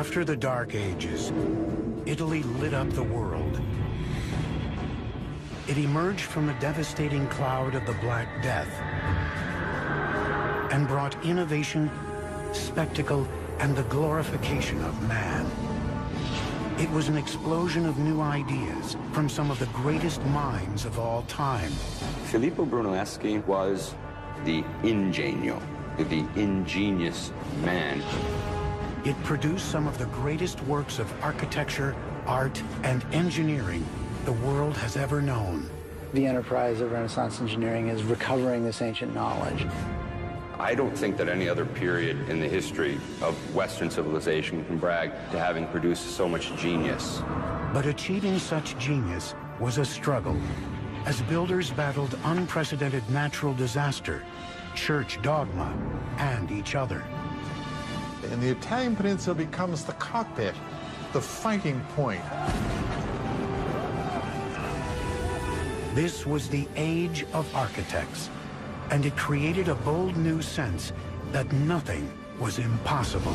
After the Dark Ages, Italy lit up the world. It emerged from the devastating cloud of the Black Death and brought innovation, spectacle, and the glorification of man. It was an explosion of new ideas from some of the greatest minds of all time. Filippo Brunelleschi was the ingenio, the ingenious man. It produced some of the greatest works of architecture, art, and engineering the world has ever known. The enterprise of Renaissance engineering is recovering this ancient knowledge. I don't think that any other period in the history of Western civilization can brag to having produced so much genius. But achieving such genius was a struggle, as builders battled unprecedented natural disaster, church dogma, and each other. And the Italian peninsula becomes the cockpit, the fighting point. This was the age of architects, and it created a bold new sense that nothing was impossible.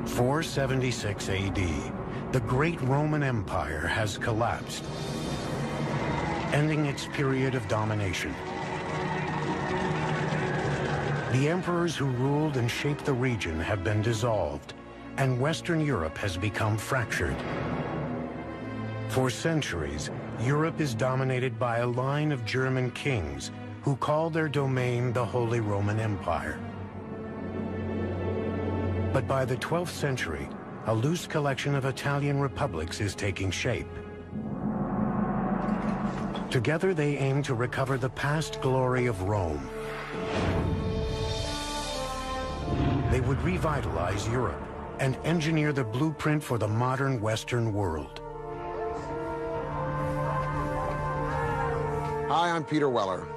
In 476 AD, the great Roman Empire has collapsed, ending its period of domination. The emperors who ruled and shaped the region have been dissolved, and Western Europe has become fractured. For centuries, Europe is dominated by a line of German kings who called their domain the Holy Roman Empire. But by the 12th century, a loose collection of Italian republics is taking shape. Together, they aim to recover the past glory of Rome. They would revitalize Europe and engineer the blueprint for the modern Western world. Hi, I'm Peter Weller.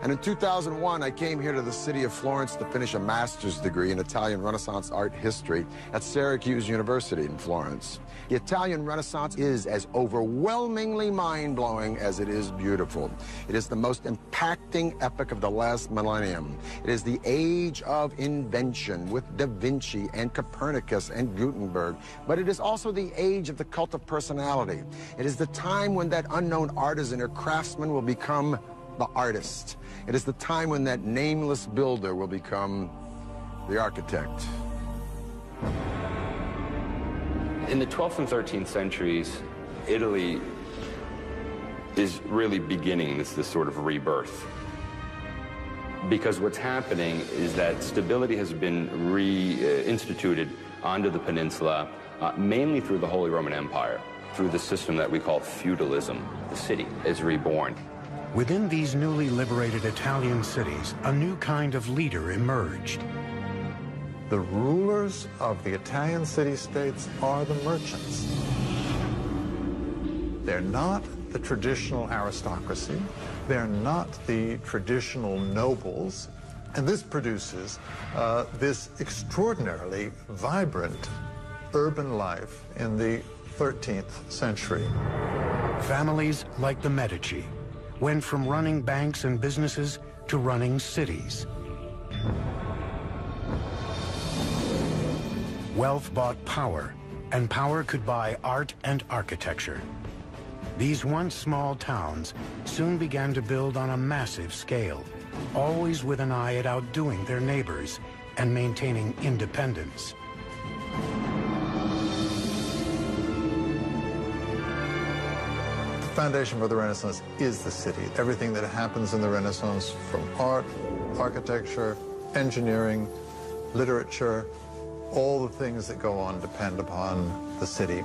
And in 2001, I came here to the city of Florence to finish a master's degree in Italian Renaissance art history at Syracuse University in Florence. The Italian Renaissance is as overwhelmingly mind-blowing as it is beautiful. It is the most impacting epoch of the last millennium. It is the age of invention with Da Vinci and Copernicus and Gutenberg. But it is also the age of the cult of personality. It is the time when that unknown artisan or craftsman will become the artist. It is the time when that nameless builder will become the architect. In the 12th and 13th centuries, Italy is really beginning this sort of rebirth. Because what's happening is that stability has been reinstituted onto the peninsula, mainly through the Holy Roman Empire, through the system that we call feudalism. The city is reborn. Within these newly liberated Italian cities, a new kind of leader emerged. The rulers of the Italian city-states are the merchants. They're not the traditional aristocracy. They're not the traditional nobles. And this produces this extraordinarily vibrant urban life in the 13th century. Families like the Medici went from running banks and businesses to running cities. Wealth bought power, and power could buy art and architecture. These once small towns soon began to build on a massive scale, always with an eye at outdoing their neighbors and maintaining independence. The foundation for the Renaissance is the city. Everything that happens in the Renaissance, from art, architecture, engineering, literature, all the things that go on depend upon the city.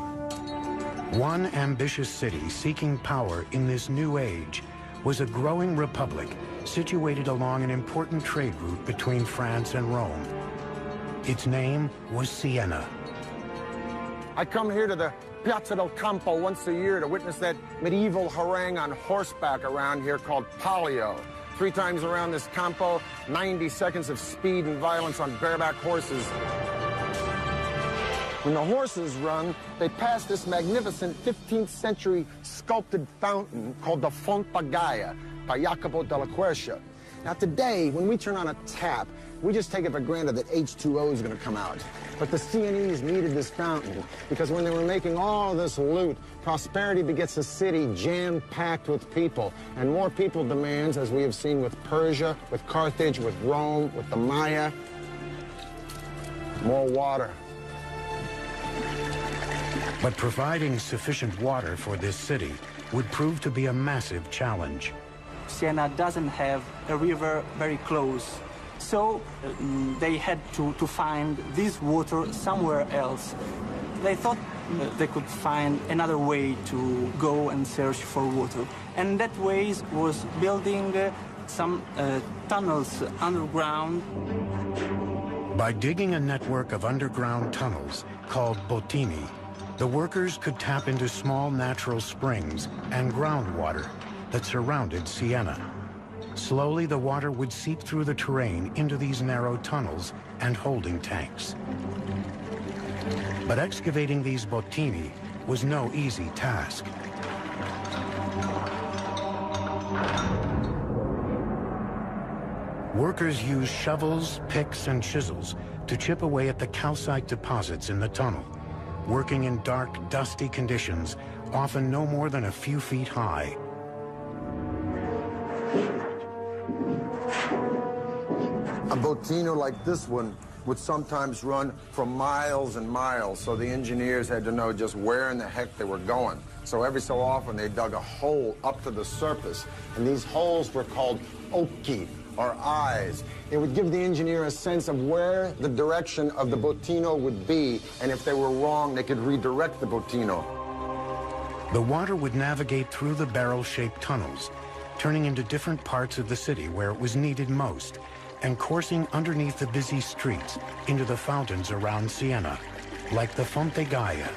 One ambitious city seeking power in this new age was a growing republic situated along an important trade route between France and Rome. Its name was Siena. I come here to the Piazza del Campo once a year to witness that medieval harangue on horseback around here called Palio. 3 times around this Campo, 90 seconds of speed and violence on bareback horses. When the horses run, they pass this magnificent 15th century sculpted fountain called the Fonte Gaia by Jacopo della Quercia. Now today, when we turn on a tap, we just take it for granted that H2O is going to come out. But the Sienese needed this fountain because when they were making all this loot, prosperity begets a city jam-packed with people. And more people demands, as we have seen with Persia, with Carthage, with Rome, with the Maya, more water. But providing sufficient water for this city would prove to be a massive challenge. Siena doesn't have a river very close, so they had to find this water somewhere else. They thought they could find another way to go and search for water, and that way was building some tunnels underground. By digging a network of underground tunnels called bottini, the workers could tap into small natural springs and groundwater that surrounded Siena. Slowly, the water would seep through the terrain into these narrow tunnels and holding tanks. But excavating these bottini was no easy task. Workers used shovels, picks, and chisels to chip away at the calcite deposits in the tunnel, working in dark, dusty conditions, often no more than a few feet high. A bottino like this one would sometimes run for miles and miles, so the engineers had to know just where in the heck they were going. So every so often they dug a hole up to the surface, and these holes were called occhi, or eyes. It would give the engineer a sense of where the direction of the bottino would be, and if they were wrong, they could redirect the bottino. The water would navigate through the barrel-shaped tunnels, turning into different parts of the city where it was needed most, and coursing underneath the busy streets into the fountains around Siena, like the Fonte Gaia.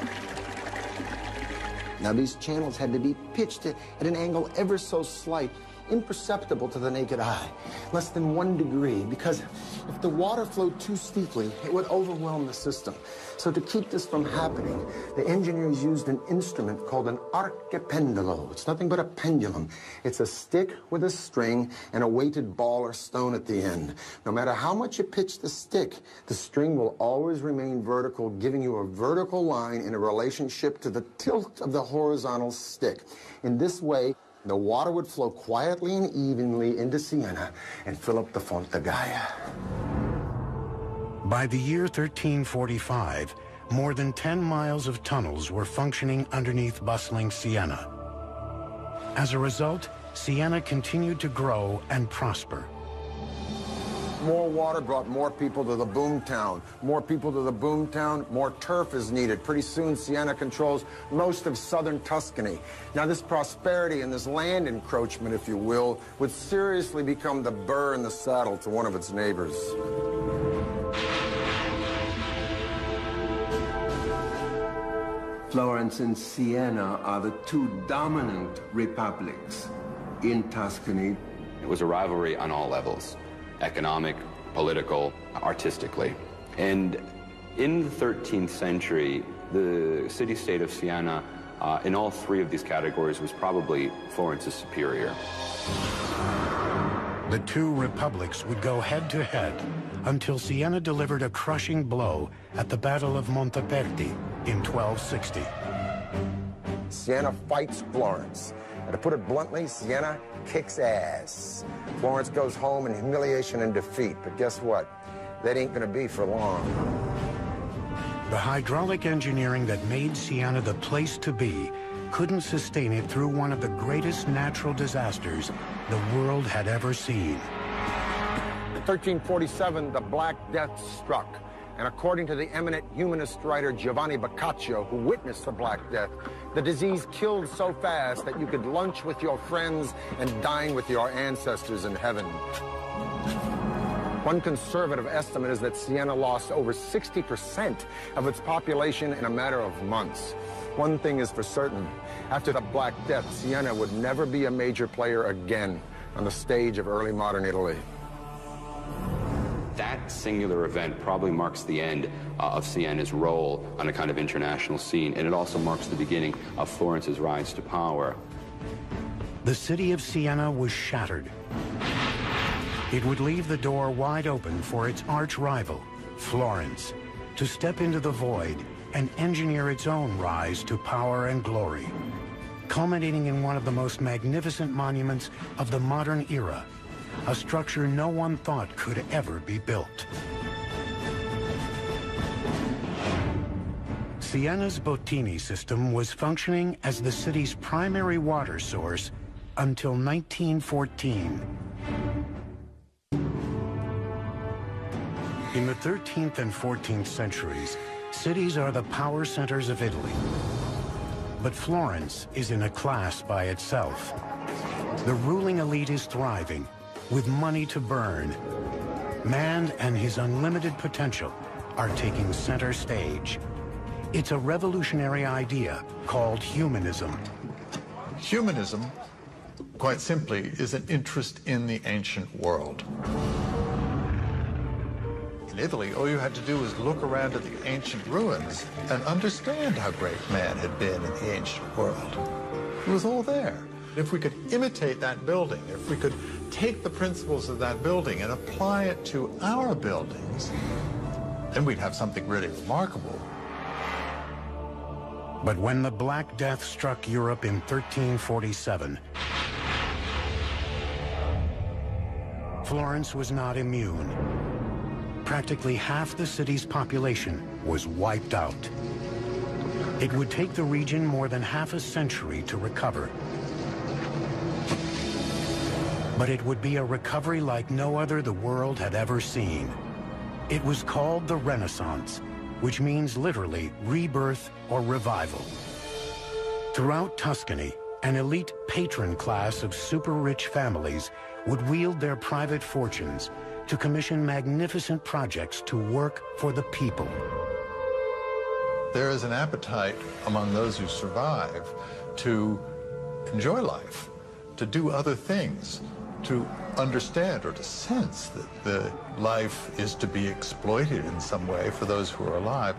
Now these channels had to be pitched at an angle ever so slight, imperceptible to the naked eye, less than 1 degree, because if the water flowed too steeply, it would overwhelm the system. So to keep this from happening, the engineers used an instrument called an archipendolo. It's nothing but a pendulum. It's a stick with a string and a weighted ball or stone at the end. No matter how much you pitch the stick, the string will always remain vertical, giving you a vertical line in a relationship to the tilt of the horizontal stick. In this way, the water would flow quietly and evenly into Siena and fill up the Fonte Gaia. By the year 1345, more than 10 miles of tunnels were functioning underneath bustling Siena. As a result, Siena continued to grow and prosper. More water brought more people to the boomtown. More people to the boomtown, more turf is needed. Pretty soon, Siena controls most of southern Tuscany. Now, this prosperity and this land encroachment, if you will, would seriously become the burr in the saddle to one of its neighbors. Florence and Siena are the two dominant republics in Tuscany. It was a rivalry on all levels: economic, political, artistically. And in the 13th century, the city-state of Siena, in all three of these categories, was probably Florence's superior. The two republics would go head-to-head until Siena delivered a crushing blow at the Battle of Monteperti in 1260. Siena fights Florence. And to put it bluntly, Siena kicks ass. Florence goes home in humiliation and defeat. But guess what? That ain't gonna be for long. The hydraulic engineering that made Siena the place to be couldn't sustain it through one of the greatest natural disasters the world had ever seen. In 1347, the Black Death struck. And according to the eminent humanist writer Giovanni Boccaccio, who witnessed the Black Death, the disease killed so fast that you could lunch with your friends and dine with your ancestors in heaven. One conservative estimate is that Siena lost over 60% of its population in a matter of months. One thing is for certain: after the Black Death, Siena would never be a major player again on the stage of early modern Italy. that singular event probably marks the end of Sienna's role on a kind of international scene, and it also marks the beginning of Florence's rise to power. The city of Siena was shattered. It would leave the door wide open for its arch-rival, Florence, to step into the void and engineer its own rise to power and glory, culminating in one of the most magnificent monuments of the modern era, a structure no one thought could ever be built. Siena's Bottini system was functioning as the city's primary water source until 1914. In the 13th and 14th centuries, cities are the power centers of Italy. But Florence is in a class by itself. The ruling elite is thriving, with money to burn. Man and his unlimited potential are taking center stage. It's a revolutionary idea called humanism. Humanism, quite simply, is an interest in the ancient world. In Italy, all you had to do was look around at the ancient ruins and understand how great man had been in the ancient world. It was all there. If we could imitate that building, if we could take the principles of that building and apply it to our buildings, then we'd have something really remarkable. But when the Black Death struck Europe in 1347, Florence was not immune. Practically half the city's population was wiped out. It would take the region more than half a century to recover. But it would be a recovery like no other the world had ever seen. It was called the Renaissance, which means literally rebirth or revival. Throughout Tuscany, an elite patron class of super-rich families would wield their private fortunes to commission magnificent projects to work for the people. There is an appetite among those who survive to enjoy life, to do other things, to understand or to sense that the life is to be exploited in some way for those who are alive.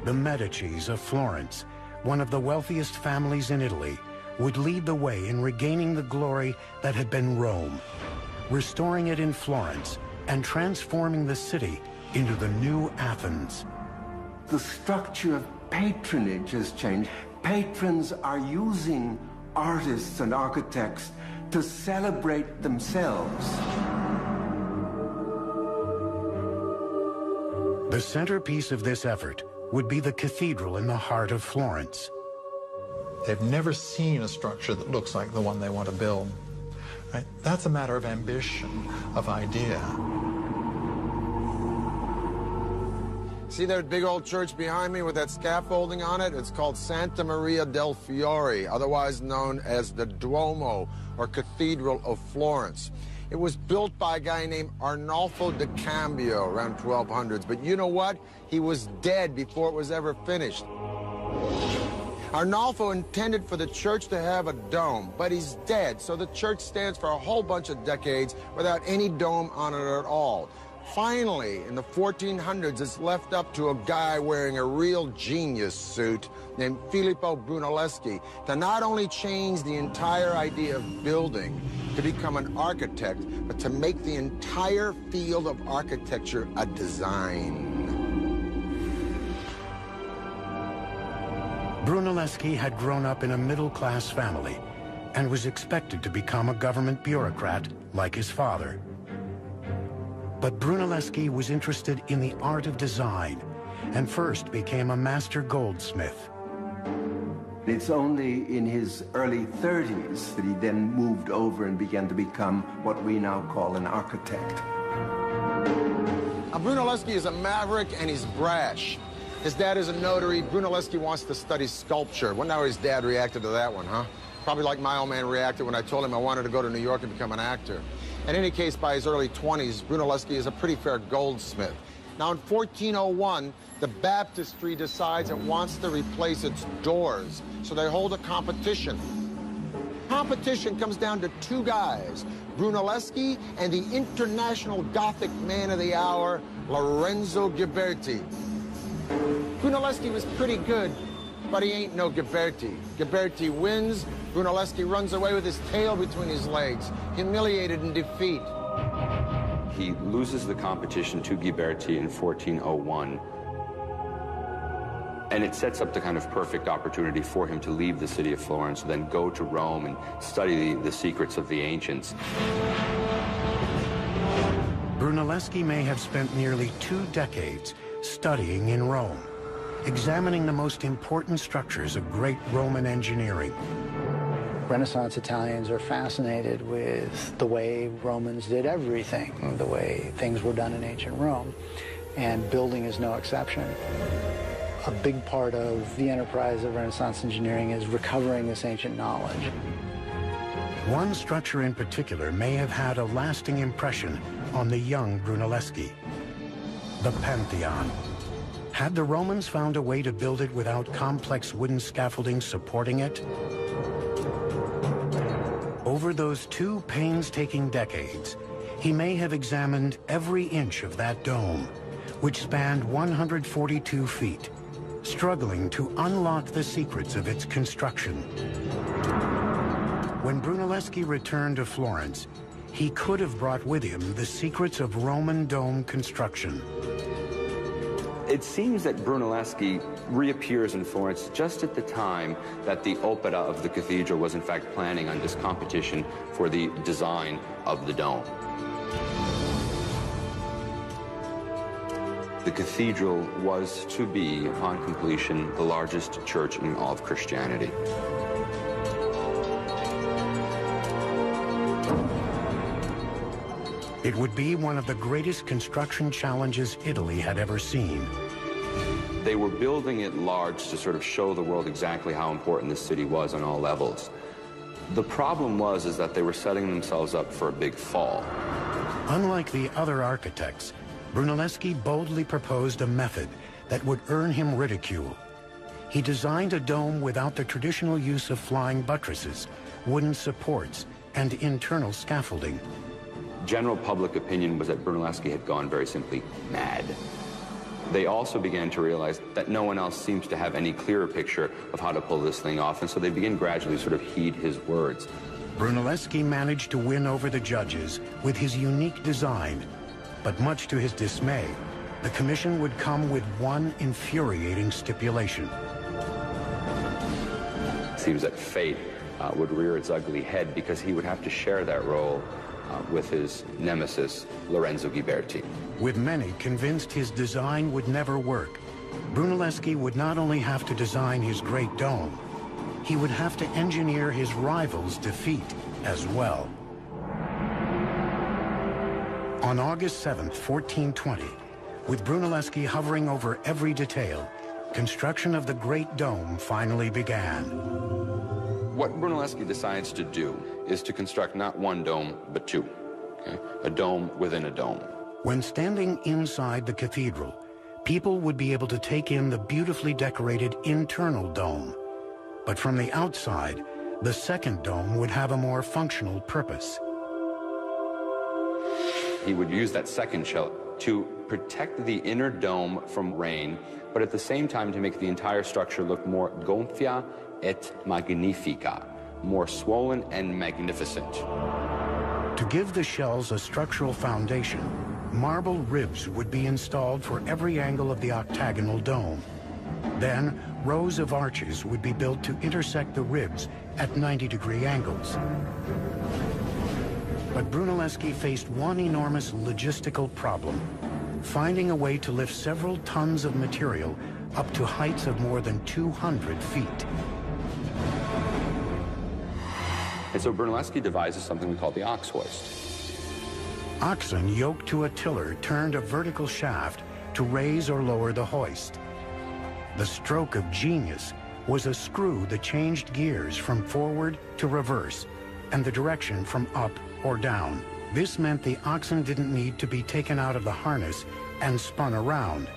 The Medicis of Florence, one of the wealthiest families in Italy, would lead the way in regaining the glory that had been Rome, restoring it in Florence and transforming the city into the new Athens. The structure of patronage has changed. Patrons are using artists and architects to celebrate themselves. The centerpiece of this effort would be the cathedral in the heart of Florence. They've never seen a structure that looks like the one they want to build. Right? That's a matter of ambition, of idea. See that big old church behind me with that scaffolding on it? It's called Santa Maria del Fiore, otherwise known as the Duomo, or Cathedral of Florence. It was built by a guy named Arnolfo da Cambio around 1200s, but you know what? He was dead before it was ever finished. Arnolfo intended for the church to have a dome, but he's dead, so the church stands for a whole bunch of decades without any dome on it at all. Finally, in the 1400s, it's left up to a guy wearing a real genius suit named Filippo Brunelleschi to not only change the entire idea of building to become an architect, but to make the entire field of architecture a design. Brunelleschi had grown up in a middle-class family and was expected to become a government bureaucrat like his father. But Brunelleschi was interested in the art of design and first became a master goldsmith. It's only in his early 30s that he then moved over and began to become what we now call an architect. Now, Brunelleschi is a maverick and he's brash. His dad is a notary. Brunelleschi wants to study sculpture. Wonder how his dad reacted to that one, huh? Probably like my old man reacted when I told him I wanted to go to New York and become an actor. In any case, by his early 20s, Brunelleschi is a pretty fair goldsmith. Now, in 1401, the baptistry decides it wants to replace its doors, so they hold a competition. competition comes down to two guys, Brunelleschi and the international Gothic man of the hour, Lorenzo Ghiberti. Brunelleschi was pretty good, but he ain't no Ghiberti. Ghiberti wins, Brunelleschi runs away with his tail between his legs, humiliated in defeat. He loses the competition to Ghiberti in 1401. And it sets up the kind of perfect opportunity for him to leave the city of Florence, then go to Rome and study the secrets of the ancients. Brunelleschi may have spent nearly 2 decades studying in Rome, examining the most important structures of great Roman engineering. Renaissance Italians are fascinated with the way Romans did everything, the way things were done in ancient Rome, and building is no exception. A big part of the enterprise of Renaissance engineering is recovering this ancient knowledge. One structure in particular may have had a lasting impression on the young Brunelleschi: the Pantheon. Had the Romans found a way to build it without complex wooden scaffolding supporting it? Over those 2 painstaking decades, he may have examined every inch of that dome, which spanned 142 feet, struggling to unlock the secrets of its construction. When Brunelleschi returned to Florence, he could have brought with him the secrets of Roman dome construction. It seems that Brunelleschi reappears in Florence just at the time that the opera of the cathedral was in fact planning on this competition for the design of the dome. The cathedral was to be, upon completion, the largest church in all of Christianity. It would be one of the greatest construction challenges Italy had ever seen. They were building it large to sort of show the world exactly how important this city was on all levels. The problem is that they were setting themselves up for a big fall. Unlike the other architects, Brunelleschi boldly proposed a method that would earn him ridicule. He designed a dome without the traditional use of flying buttresses, wooden supports, and internal scaffolding. General public opinion was that Brunelleschi had gone very simply mad. They also began to realize that no one else seems to have any clearer picture of how to pull this thing off, and so they began gradually sort of heed his words. Brunelleschi managed to win over the judges with his unique design, but much to his dismay, the commission would come with one infuriating stipulation. It seems that fate would rear its ugly head because he would have to share that role with his nemesis, Lorenzo Ghiberti. With many convinced his design would never work, Brunelleschi would not only have to design his great dome, he would have to engineer his rival's defeat as well. On August 7th, 1420, with Brunelleschi hovering over every detail, construction of the Great Dome finally began. What Brunelleschi decides to do is to construct not one dome, but 2. Okay? A dome within a dome. When standing inside the cathedral, people would be able to take in the beautifully decorated internal dome. But from the outside, the second dome would have a more functional purpose. He would use that second shell to protect the inner dome from rain, but at the same time to make the entire structure look more gonfia et magnifica, more swollen and magnificent. To give the shells a structural foundation, marble ribs would be installed for every angle of the octagonal dome. Then, rows of arches would be built to intersect the ribs at 90-degree angles. But Brunelleschi faced one enormous logistical problem: finding a way to lift several tons of material up to heights of more than 200 feet. And so Brunelleschi devises something we call the ox hoist. Oxen yoked to a tiller turned a vertical shaft to raise or lower the hoist. The stroke of genius was a screw that changed gears from forward to reverse and the direction from up or down. This meant the oxen didn't need to be taken out of the harness and spun around.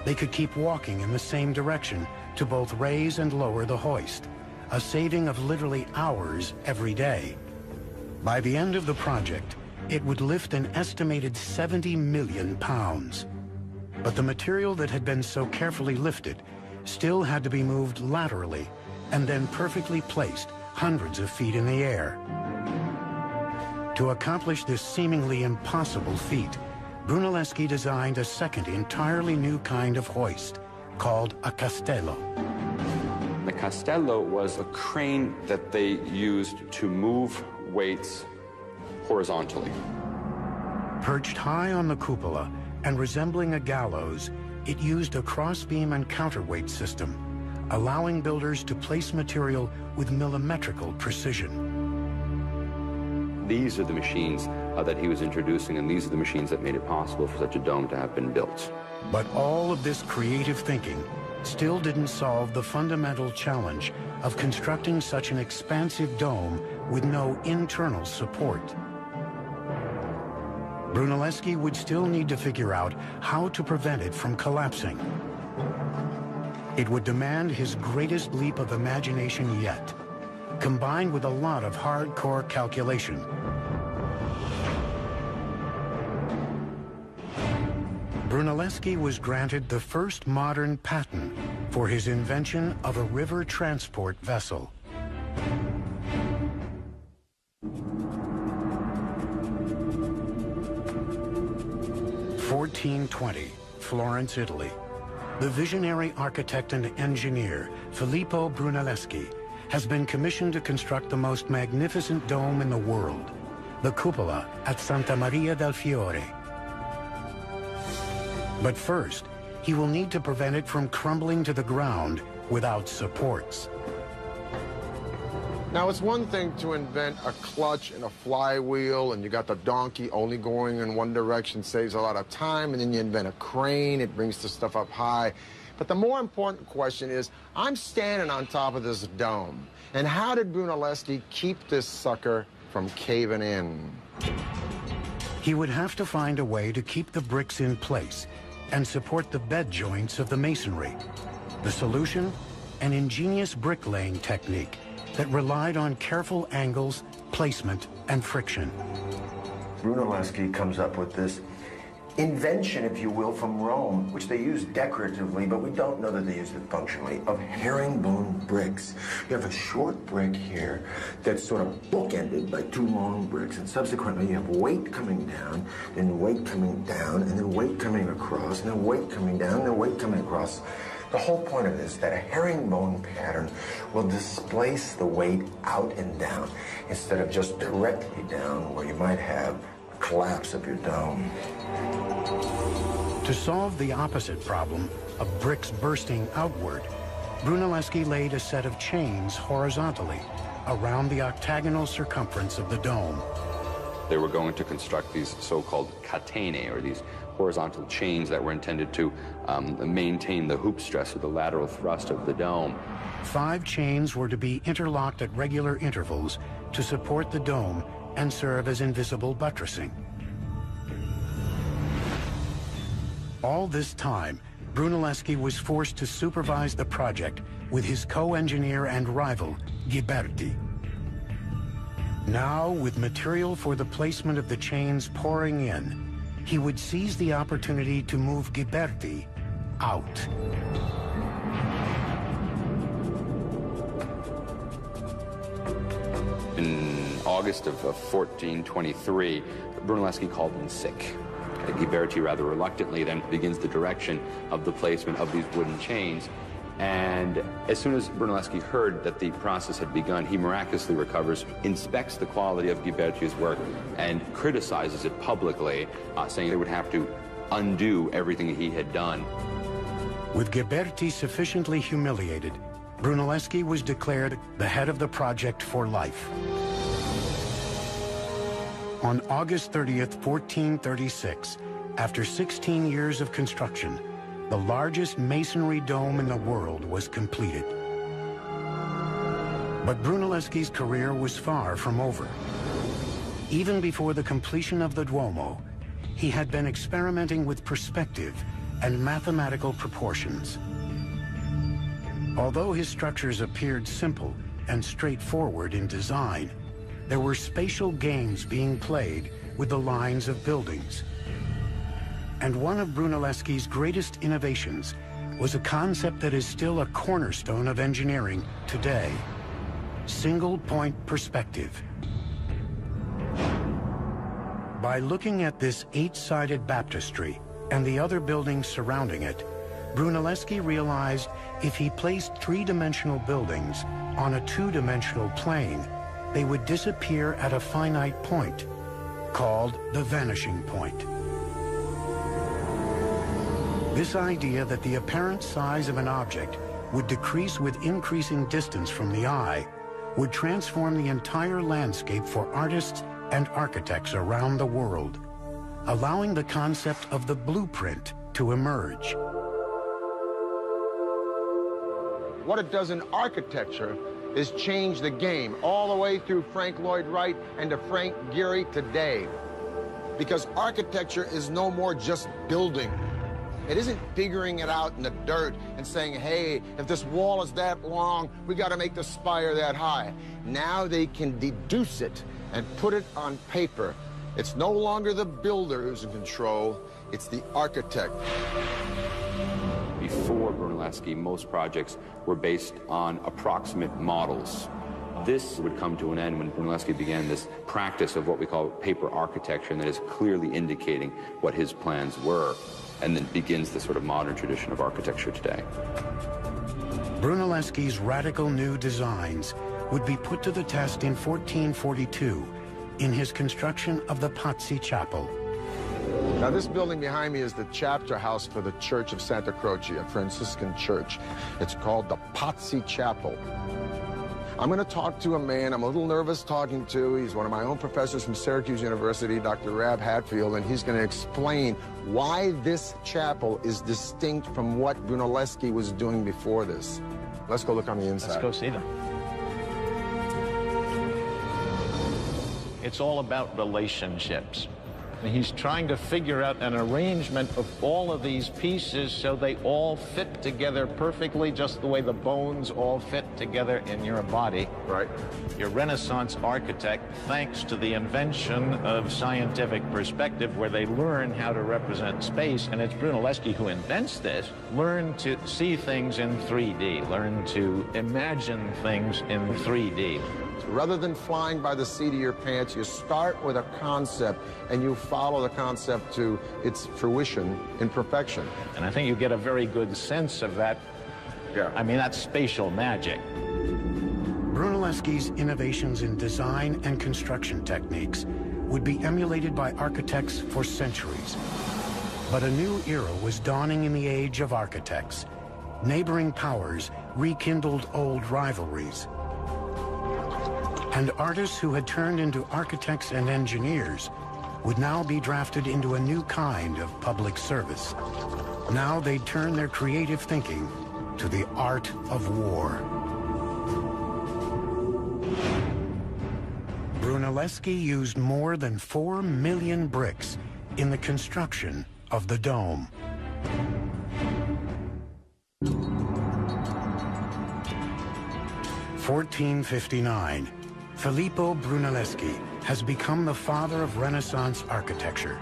They could keep walking in the same direction to both raise and lower the hoist, a saving of literally hours every day. By the end of the project, it would lift an estimated 70 million pounds. But the material that had been so carefully lifted still had to be moved laterally and then perfectly placed hundreds of feet in the air. To accomplish this seemingly impossible feat, Brunelleschi designed a second entirely new kind of hoist called a castello. The castello was a crane that they used to move weights horizontally. Perched high on the cupola and resembling a gallows, it used a crossbeam and counterweight system, allowing builders to place material with millimetrical precision. These are the machines that he was introducing, and these are the machines that made it possible for such a dome to have been built. But all of this creative thinking still didn't solve the fundamental challenge of constructing such an expansive dome with no internal support. Brunelleschi would still need to figure out how to prevent it from collapsing. It would demand his greatest leap of imagination yet, combined with a lot of hardcore calculation. Brunelleschi was granted the first modern patent for his invention of a river transport vessel. 1420, Florence, Italy. The visionary architect and engineer, Filippo Brunelleschi, has been commissioned to construct the most magnificent dome in the world, the cupola at Santa Maria del Fiore. But first, he will need to prevent it from crumbling to the ground without supports. Now, it's one thing to invent a clutch and a flywheel, and you got the donkey only going in one direction, saves a lot of time, and then you invent a crane, it brings the stuff up high. But the more important question is, I'm standing on top of this dome, and how did Brunelleschi keep this sucker from caving in? He would have to find a way to keep the bricks in place and support the bed joints of the masonry. The solution? An ingenious bricklaying technique that relied on careful angles, placement, and friction. Brunelleschi comes up with this invention, if you will, from Rome, which they use decoratively, but we don't know that they used it functionally, of herringbone bricks. You have a short brick here that's sort of bookended by two long bricks, and subsequently you have weight coming down, then weight coming down, and then weight coming across, and then weight coming down, and then weight coming across. The whole point of this is that a herringbone pattern will displace the weight out and down instead of just directly down where you might have a collapse of your dome. To solve the opposite problem of bricks bursting outward, Brunelleschi laid a set of chains horizontally around the octagonal circumference of the dome. They were going to construct these so-called catene, or these horizontal chains that were intended to maintain the hoop stress or the lateral thrust of the dome. 5 chains were to be interlocked at regular intervals to support the dome and serve as invisible buttressing. All this time, Brunelleschi was forced to supervise the project with his co-engineer and rival, Ghiberti. Now, with material for the placement of the chains pouring in, he would seize the opportunity to move Ghiberti out. In August of 1423, Brunelleschi called in sick. Ghiberti rather reluctantly then begins the direction of the placement of these wooden chains. And as soon as Brunelleschi heard that the process had begun, he miraculously recovers, inspects the quality of Ghiberti's work, and criticizes it publicly, saying they would have to undo everything he had done. With Ghiberti sufficiently humiliated, Brunelleschi was declared the head of the project for life. On August 30th, 1436, after 16 years of construction, the largest masonry dome in the world was completed. But Brunelleschi's career was far from over. Even before the completion of the Duomo, he had been experimenting with perspective and mathematical proportions. Although his structures appeared simple, and straightforward in design, there were spatial games being played with the lines of buildings. And one of Brunelleschi's greatest innovations was a concept that is still a cornerstone of engineering today: single-point perspective. By looking at this 8-sided baptistry and the other buildings surrounding it, Brunelleschi realized if he placed 3-dimensional buildings on a 2-dimensional plane, they would disappear at a finite point, called the vanishing point. This idea that the apparent size of an object would decrease with increasing distance from the eye would transform the entire landscape for artists and architects around the world, allowing the concept of the blueprint to emerge. What it does in architecture is change the game all the way through Frank Lloyd Wright and to Frank Gehry today. Because architecture is no more just building. It isn't figuring it out in the dirt and saying, hey, if this wall is that long, we got to make the spire that high. Now they can deduce it and put it on paper. It's no longer the builder who's in control, it's the architect. Before Brunelleschi, most projects were based on approximate models. This would come to an end when Brunelleschi began this practice of what we call paper architecture, and that is clearly indicating what his plans were, and then begins the sort of modern tradition of architecture today. Brunelleschi's radical new designs would be put to the test in 1442 in his construction of the Pazzi Chapel. Now, this building behind me is the chapter house for the Church of Santa Croce, a Franciscan church. It's called the Pazzi Chapel. I'm going to talk to a man I'm a little nervous talking to. He's one of my own professors from Syracuse University, Dr. Rab Hatfield, and he's going to explain why this chapel is distinct from what Brunelleschi was doing before this. Let's go look on the inside. Let's go see them. It's all about relationships. He's trying to figure out an arrangement of all of these pieces so they all fit together perfectly, just the way the bones all fit together in your body. Right. Your Renaissance architect, thanks to the invention of scientific perspective, where they learn how to represent space, and it's Brunelleschi who invents this, learn to see things in 3D, learn to imagine things in 3D. Rather than flying by the seat of your pants, you start with a concept and you follow the concept to its fruition in perfection. And I think you get a very good sense of that. Yeah. I mean, that's spatial magic. Brunelleschi's innovations in design and construction techniques would be emulated by architects for centuries. But a new era was dawning in the age of architects. Neighboring powers rekindled old rivalries. And artists who had turned into architects and engineers would now be drafted into a new kind of public service. Now they'd turn their creative thinking to the art of war. Brunelleschi used more than 4 million bricks in the construction of the dome. (1459). Filippo Brunelleschi has become the father of Renaissance architecture,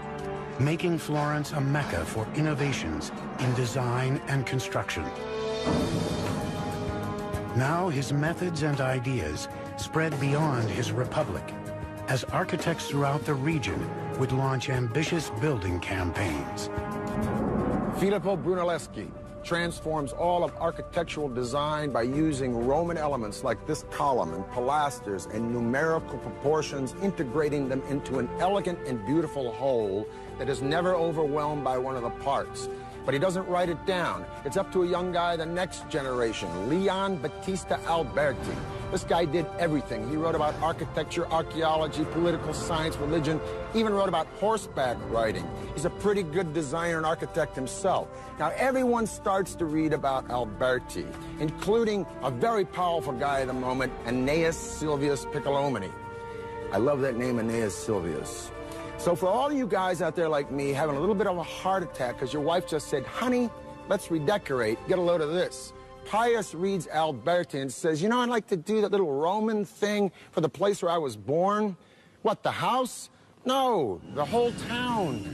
making Florence a mecca for innovations in design and construction. Now his methods and ideas spread beyond his republic, as architects throughout the region would launch ambitious building campaigns. Filippo Brunelleschi transforms all of architectural design by using Roman elements like this column and pilasters and numerical proportions, integrating them into an elegant and beautiful whole that is never overwhelmed by one of the parts. But he doesn't write it down. It's up to a young guy, the next generation, Leon Battista Alberti. This guy did everything. He wrote about architecture, archaeology, political science, religion, even wrote about horseback riding. He's a pretty good designer and architect himself. Now, everyone starts to read about Alberti, including a very powerful guy at the moment, Aeneas Silvius Piccolomini. I love that name, Aeneas Silvius. So for all you guys out there like me having a little bit of a heart attack because your wife just said, honey, let's redecorate, get a load of this. Pius reads Alberti and says, you know, I'd like to do that little Roman thing for the place where I was born. What, the house? No, the whole town.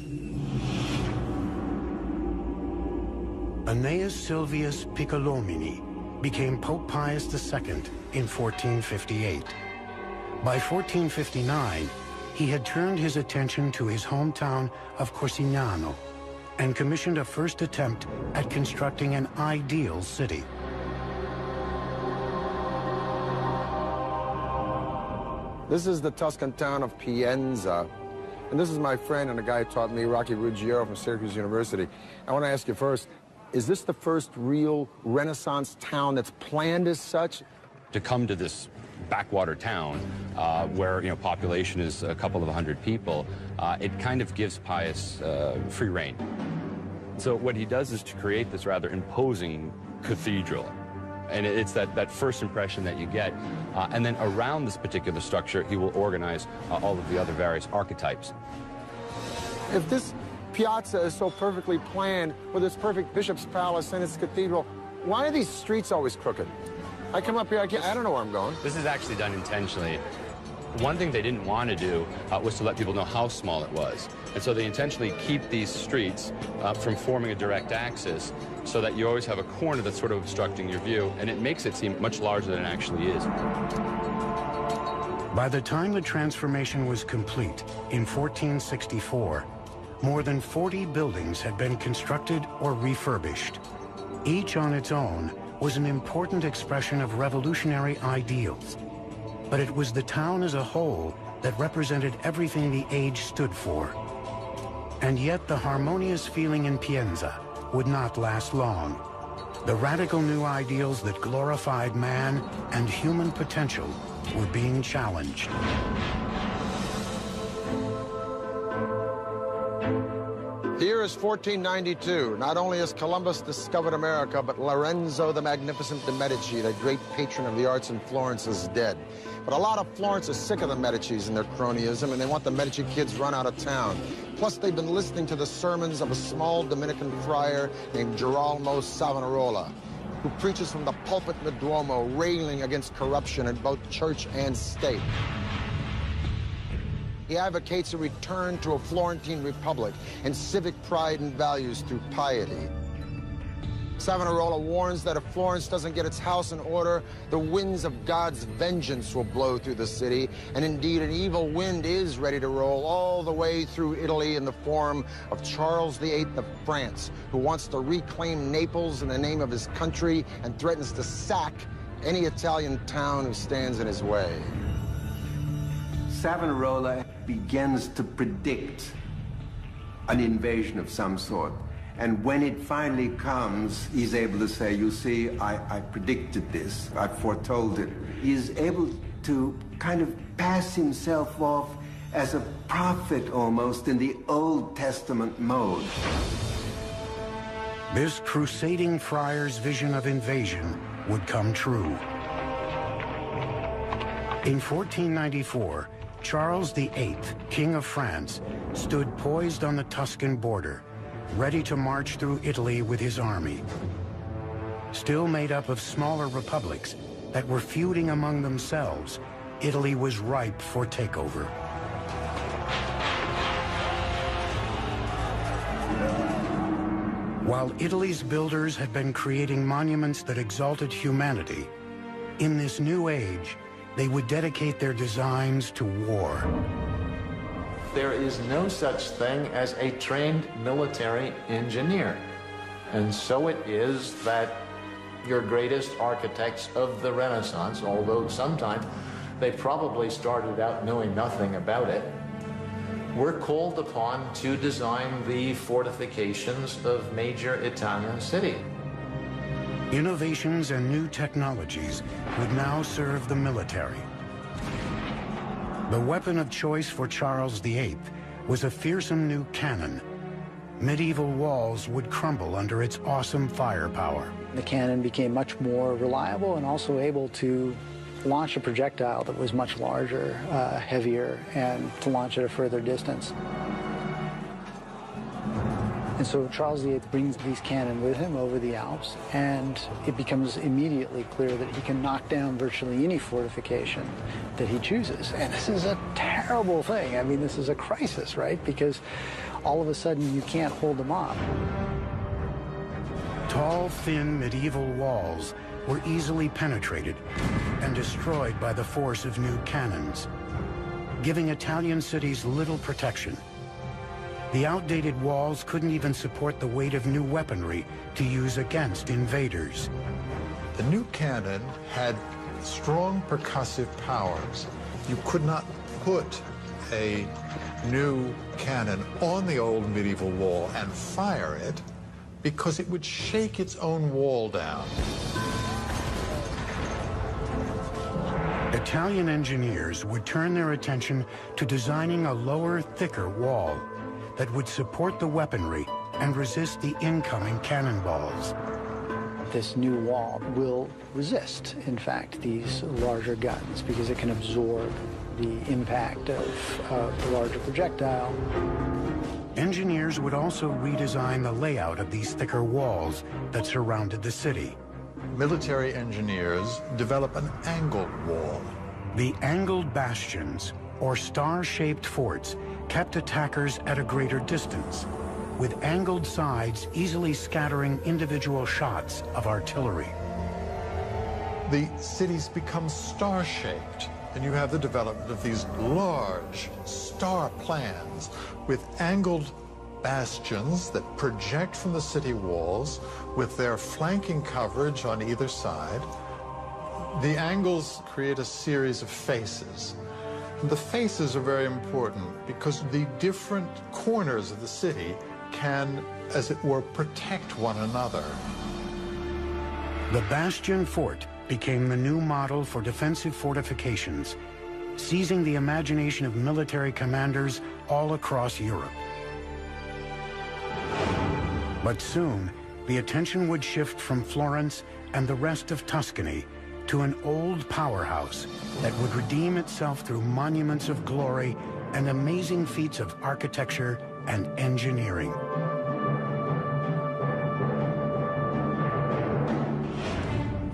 Aeneas Silvius Piccolomini became Pope Pius II in 1458. By 1459, he had turned his attention to his hometown of Corsignano and commissioned a first attempt at constructing an ideal city. This is the Tuscan town of Pienza. And this is my friend and a guy who taught me, Rocky Ruggiero from Syracuse University. I want to ask you first, is this the first real Renaissance town that's planned as such? To come to this backwater town where, you know, population is a couple of hundred people, it kind of gives Pius free rein. So what he does is to create this rather imposing cathedral. And it's that first impression that you get. And then around this particular structure, he will organize all of the other various archetypes. If this piazza is so perfectly planned with its perfect bishop's palace and its cathedral, why are these streets always crooked? I come up here, I don't know where I'm going. This is actually done intentionally. One thing they didn't want to do was to let people know how small it was. And so they intentionally keep these streets from forming a direct axis so that you always have a corner that's sort of obstructing your view, and it makes it seem much larger than it actually is. By the time the transformation was complete in 1464, more than 40 buildings had been constructed or refurbished. Each on its own was an important expression of revolutionary ideals. But it was the town as a whole that represented everything the age stood for. And yet the harmonious feeling in Pienza would not last long. The radical new ideals that glorified man and human potential were being challenged. Here is 1492. Not only has Columbus discovered America, but Lorenzo the Magnificent de' Medici, the great patron of the arts in Florence, is dead. But a lot of Florence is sick of the Medicis and their cronyism, and they want the Medici kids run out of town. Plus, they've been listening to the sermons of a small Dominican friar named Girolamo Savonarola, who preaches from the pulpit in the Duomo, railing against corruption in both church and state. He advocates a return to a Florentine republic and civic pride and values through piety. Savonarola warns that if Florence doesn't get its house in order, the winds of God's vengeance will blow through the city, and indeed an evil wind is ready to roll all the way through Italy in the form of Charles VIII of France, who wants to reclaim Naples in the name of his country and threatens to sack any Italian town who stands in his way. Savonarola begins to predict an invasion of some sort. And when it finally comes, he's able to say, you see, I predicted this, I foretold it. He's able to kind of pass himself off as a prophet almost in the Old Testament mode. This crusading friar's vision of invasion would come true. In 1494, Charles VIII, King of France, stood poised on the Tuscan border, ready to march through Italy with his army. Still made up of smaller republics that were feuding among themselves, Italy was ripe for takeover. While Italy's builders had been creating monuments that exalted humanity, in this new age, they would dedicate their designs to war. There is no such thing as a trained military engineer. And so it is that your greatest architects of the Renaissance, although sometimes they probably started out knowing nothing about it, were called upon to design the fortifications of major Italian cities. Innovations and new technologies would now serve the military. The weapon of choice for Charles VIII was a fearsome new cannon. Medieval walls would crumble under its awesome firepower. The cannon became much more reliable and also able to launch a projectile that was much larger, heavier, and to launch at a further distance. And so Charles VIII brings these cannon with him over the Alps, and it becomes immediately clear that he can knock down virtually any fortification that he chooses. And this is a terrible thing. I mean, this is a crisis, right? Because all of a sudden you can't hold them off. Tall, thin medieval walls were easily penetrated and destroyed by the force of new cannons, giving Italian cities little protection. The outdated walls couldn't even support the weight of new weaponry to use against invaders. The new cannon had strong percussive powers. You could not put a new cannon on the old medieval wall and fire it because it would shake its own wall down. Italian engineers would turn their attention to designing a lower, thicker wall that would support the weaponry and resist the incoming cannonballs. This new wall will resist, in fact, these larger guns because it can absorb the impact of the larger projectile. Engineers would also redesign the layout of these thicker walls that surrounded the city. Military engineers develop an angled wall. The angled bastions, or star-shaped forts, kept attackers at a greater distance, with angled sides easily scattering individual shots of artillery. The cities become star-shaped, and you have the development of these large star plans with angled bastions that project from the city walls with their flanking coverage on either side. The angles create a series of faces. The faces are very important because the different corners of the city can, as it were, protect one another. The bastion fort became the new model for defensive fortifications, seizing the imagination of military commanders all across Europe. But soon, the attention would shift from Florence and the rest of Tuscany to an old powerhouse that would redeem itself through monuments of glory and amazing feats of architecture and engineering.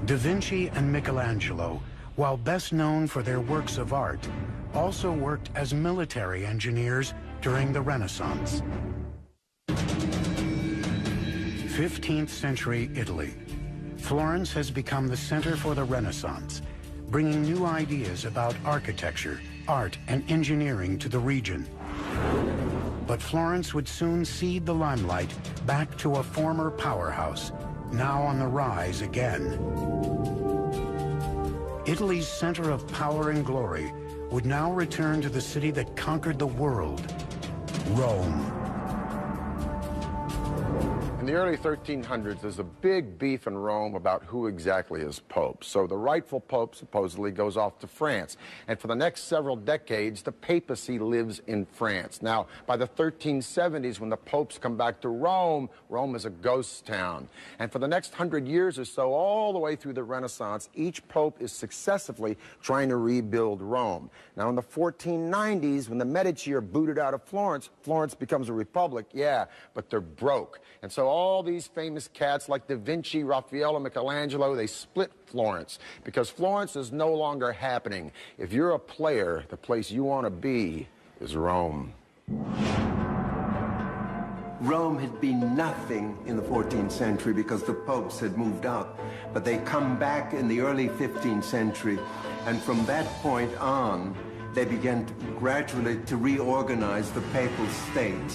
Da Vinci and Michelangelo, while best known for their works of art, also worked as military engineers during the Renaissance. 15th century Italy. Florence has become the center for the Renaissance, bringing new ideas about architecture, art, and engineering to the region. But Florence would soon cede the limelight back to a former powerhouse, now on the rise again. Italy's center of power and glory would now return to the city that conquered the world, Rome. In the early 1300s, there's a big beef in Rome about who exactly is Pope. So the rightful Pope supposedly goes off to France. And for the next several decades, the papacy lives in France. Now, by the 1370s, when the popes come back to Rome, Rome is a ghost town. And for the next 100 years or so, all the way through the Renaissance, each pope is successively trying to rebuild Rome. Now, in the 1490s, when the Medici are booted out of Florence, Florence becomes a republic, yeah, but they're broke. And so all these famous cats like Da Vinci, Raphael, and Michelangelo, they split Florence because Florence is no longer happening. If you're a player, the place you want to be is Rome. Rome had been nothing in the 14th century because the popes had moved out. But they come back in the early 15th century, and from that point on, they began gradually to reorganize the papal state.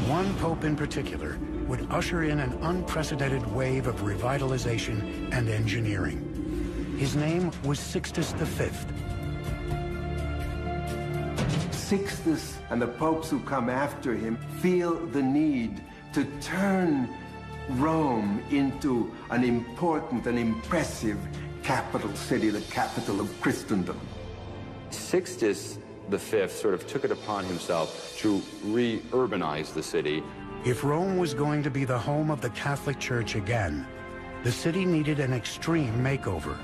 One pope in particular would usher in an unprecedented wave of revitalization and engineering. His name was Sixtus V. Sixtus and the popes who come after him feel the need to turn Rome into an important and impressive capital city, the capital of Christendom. Sixtus V sort of took it upon himself to re-urbanize the city. If Rome was going to be the home of the Catholic Church again, the city needed an extreme makeover.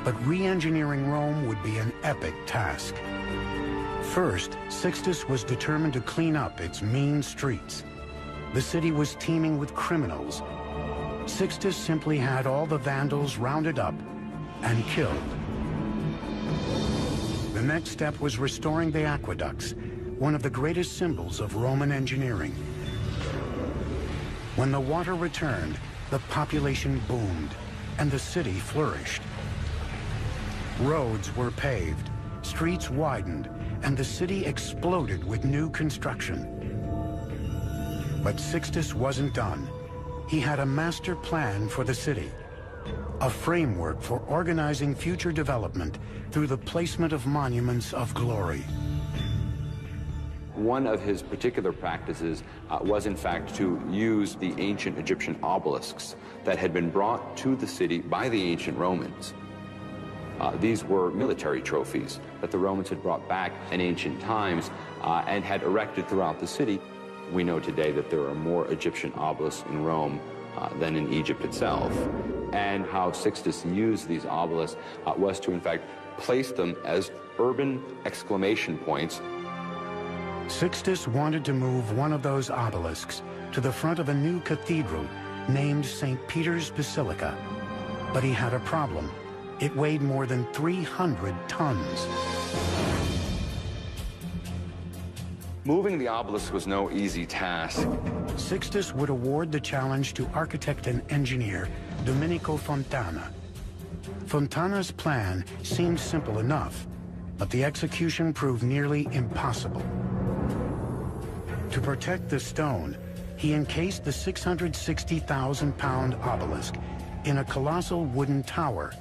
But re-engineering Rome would be an epic task. First, Sixtus was determined to clean up its mean streets. The city was teeming with criminals. Sixtus simply had all the vandals rounded up and killed. The next step was restoring the aqueducts, one of the greatest symbols of Roman engineering. When the water returned, the population boomed and the city flourished. Roads were paved, streets widened, and the city exploded with new construction. But Sixtus wasn't done. He had a master plan for the city, a framework for organizing future development through the placement of monuments of glory. One of his particular practices was, in fact, to use the ancient Egyptian obelisks that had been brought to the city by the ancient Romans. These were military trophies that the Romans had brought back in ancient times and had erected throughout the city. We know today that there are more Egyptian obelisks in Rome than in Egypt itself. And how Sixtus used these obelisks was to, in fact, place them as urban exclamation points. Sixtus wanted to move one of those obelisks to the front of a new cathedral named St. Peter's Basilica. But he had a problem. It weighed more than 300 tons. Moving the obelisk was no easy task. Sixtus would award the challenge to architect and engineer Domenico Fontana. Fontana's plan seemed simple enough, but the execution proved nearly impossible. To protect the stone, he encased the 660,000-pound obelisk in a colossal wooden tower.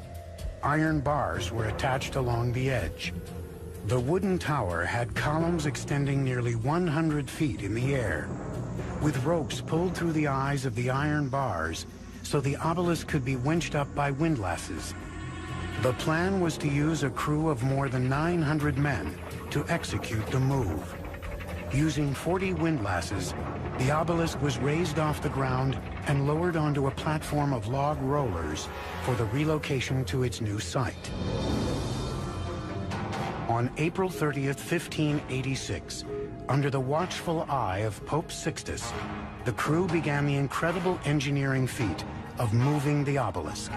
Iron bars were attached along the edge. The wooden tower had columns extending nearly 100 feet in the air, with ropes pulled through the eyes of the iron bars so the obelisk could be winched up by windlasses. The plan was to use a crew of more than 900 men to execute the move. Using 40 windlasses, the obelisk was raised off the ground and lowered onto a platform of log rollers for the relocation to its new site. On April 30th, 1586, under the watchful eye of Pope Sixtus, the crew began the incredible engineering feat of moving the obelisk.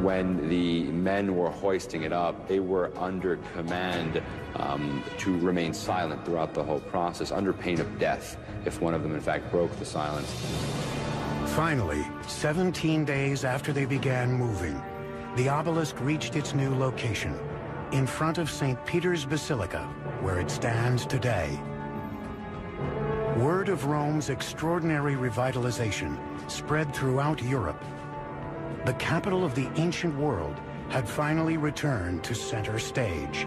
When the men were hoisting it up, they were under command to remain silent throughout the whole process, under pain of death, if one of them, in fact, broke the silence. Finally, 17 days after they began moving, the obelisk reached its new location, in front of St. Peter's Basilica, where it stands today. Word of Rome's extraordinary revitalization spread throughout Europe. The capital of the ancient world had finally returned to center stage.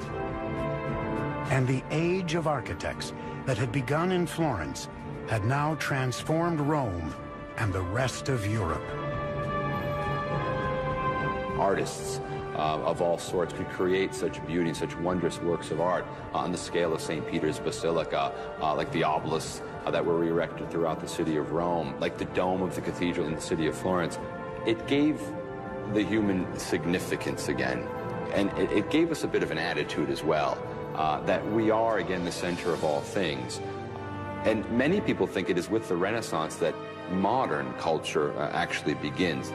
And the age of architects that had begun in Florence had now transformed Rome and the rest of Europe. Artists of all sorts could create such beauty, such wondrous works of art on the scale of St. Peter's Basilica, like the obelisks that were erected throughout the city of Rome, like the dome of the cathedral in the city of Florence. It gave the human significance again, and it gave us a bit of an attitude as well, that we are, again, the center of all things. And many people think it is with the Renaissance that modern culture actually begins.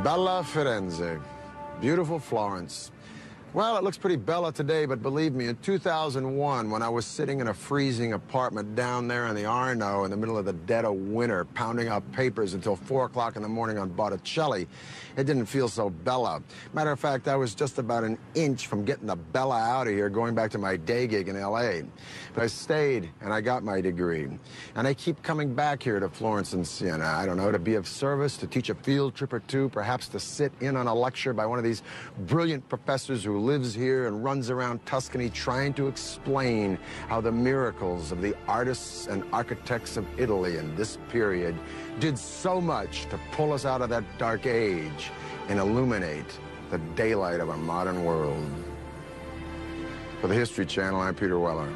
Bella Firenze, beautiful Florence. Well, it looks pretty bella today, but believe me, in 2001, when I was sitting in a freezing apartment down there in the Arno in the middle of the dead of winter, pounding out papers until 4 o'clock in the morning on Botticelli, it didn't feel so bella. Matter of fact, I was just about an inch from getting the bella out of here, going back to my day gig in L.A. But I stayed, and I got my degree. And I keep coming back here to Florence and Siena, I don't know, to be of service, to teach a field trip or two, perhaps to sit in on a lecture by one of these brilliant professors who lives here and runs around Tuscany trying to explain how the miracles of the artists and architects of Italy in this period did so much to pull us out of that dark age and illuminate the daylight of a modern world. For the History Channel, I'm Peter Weller.